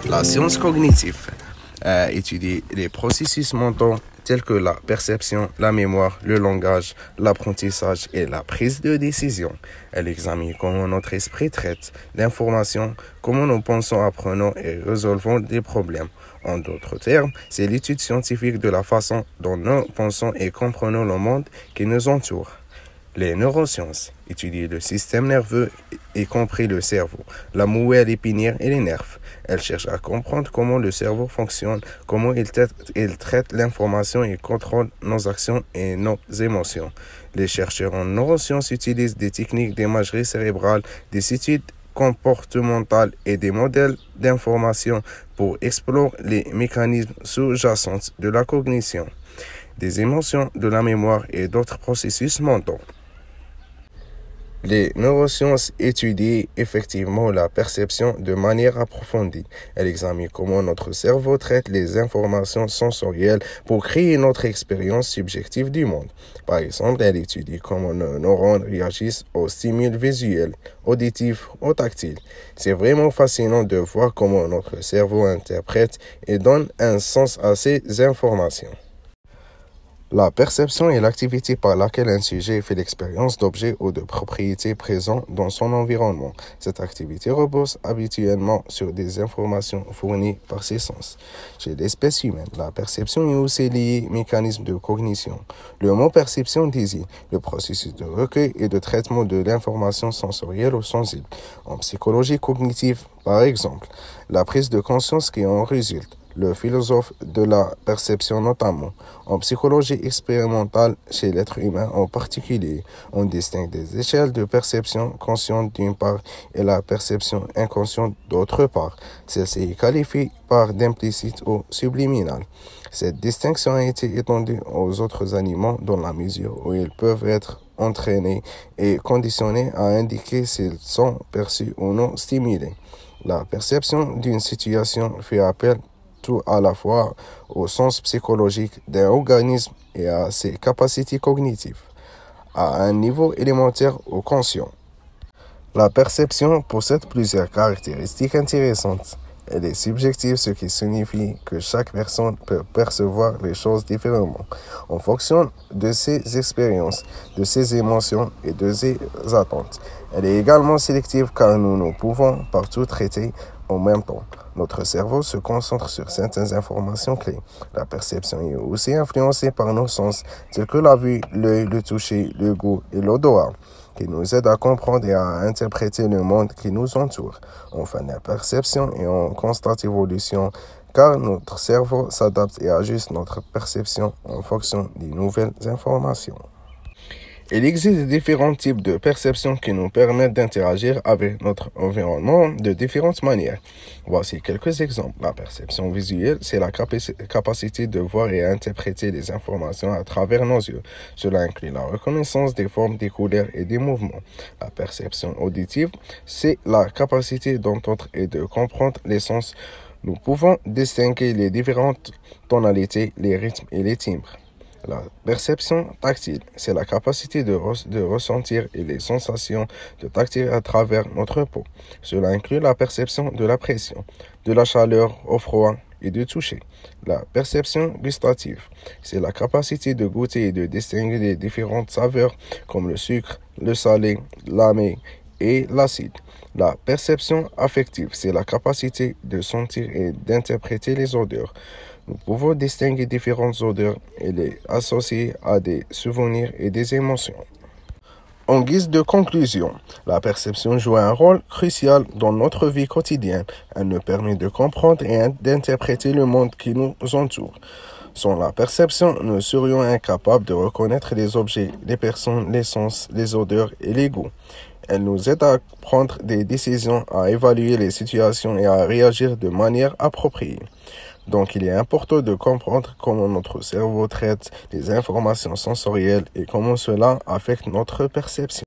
La science cognitive étudie les processus mentaux tels que la perception, la mémoire, le langage, l'apprentissage et la prise de décision. Elle examine comment notre esprit traite l'information, comment nous pensons, apprenons et résolvons des problèmes. En d'autres termes, c'est l'étude scientifique de la façon dont nous pensons et comprenons le monde qui nous entoure. Les neurosciences étudient le système nerveux, y compris le cerveau, la moelle épinière et les nerfs. Elles cherchent à comprendre comment le cerveau fonctionne, comment il traite l'information et contrôle nos actions et nos émotions. Les chercheurs en neurosciences utilisent des techniques d'imagerie cérébrale, des études comportementales et des modèles d'information pour explorer les mécanismes sous-jacents de la cognition, des émotions, de la mémoire et d'autres processus mentaux. Les neurosciences étudient effectivement la perception de manière approfondie. Elles examinent comment notre cerveau traite les informations sensorielles pour créer notre expérience subjective du monde. Par exemple, elles étudient comment nos neurones réagissent aux stimuli visuels, auditifs ou tactiles. C'est vraiment fascinant de voir comment notre cerveau interprète et donne un sens à ces informations. La perception est l'activité par laquelle un sujet fait l'expérience d'objets ou de propriétés présents dans son environnement. Cette activité repose habituellement sur des informations fournies par ses sens. Chez l'espèce humaine, la perception est aussi liée au mécanisme de cognition. Le mot perception désigne le processus de recueil et de traitement de l'information sensorielle ou sensible. En psychologie cognitive, par exemple, la prise de conscience qui en résulte. Le philosophe de la perception notamment. En psychologie expérimentale, chez l'être humain en particulier, on distingue des échelles de perception consciente d'une part et la perception inconsciente d'autre part. Celle-ci est qualifiée par d'implicite ou subliminale. Cette distinction a été étendue aux autres animaux dans la mesure où ils peuvent être entraînés et conditionnés à indiquer s'ils sont perçus ou non stimulés. La perception d'une situation fait appel tout à la fois au sens psychologique d'un organisme et à ses capacités cognitives, à un niveau élémentaire ou conscient. La perception possède plusieurs caractéristiques intéressantes. Elle est subjective, ce qui signifie que chaque personne peut percevoir les choses différemment en fonction de ses expériences, de ses émotions et de ses attentes. Elle est également sélective car nous ne pouvons partout traiter en même temps. Notre cerveau se concentre sur certaines informations clés. La perception est aussi influencée par nos sens, tels que la vue, l'œil, le toucher, le goût et l'odorat, qui nous aident à comprendre et à interpréter le monde qui nous entoure. Enfin, la perception est en constante évolution, car notre cerveau s'adapte et ajuste notre perception en fonction des nouvelles informations. Il existe différents types de perceptions qui nous permettent d'interagir avec notre environnement de différentes manières. Voici quelques exemples. La perception visuelle, c'est la capacité de voir et interpréter les informations à travers nos yeux. Cela inclut la reconnaissance des formes, des couleurs et des mouvements. La perception auditive, c'est la capacité d'entendre et de comprendre les sons. Nous pouvons distinguer les différentes tonalités, les rythmes et les timbres. La perception tactile, c'est la capacité de ressentir et les sensations de tactile à travers notre peau. Cela inclut la perception de la pression, de la chaleur au froid et de toucher. La perception gustative, c'est la capacité de goûter et de distinguer les différentes saveurs comme le sucre, le salé, l'amé et l'acide. La perception affective, c'est la capacité de sentir et d'interpréter les odeurs. Nous pouvons distinguer différentes odeurs et les associer à des souvenirs et des émotions. En guise de conclusion, la perception joue un rôle crucial dans notre vie quotidienne. Elle nous permet de comprendre et d'interpréter le monde qui nous entoure. Sans la perception, nous serions incapables de reconnaître les objets, les personnes, les sens, les odeurs et les goûts. Elle nous aide à prendre des décisions, à évaluer les situations et à réagir de manière appropriée. Donc, il est important de comprendre comment notre cerveau traite les informations sensorielles et comment cela affecte notre perception.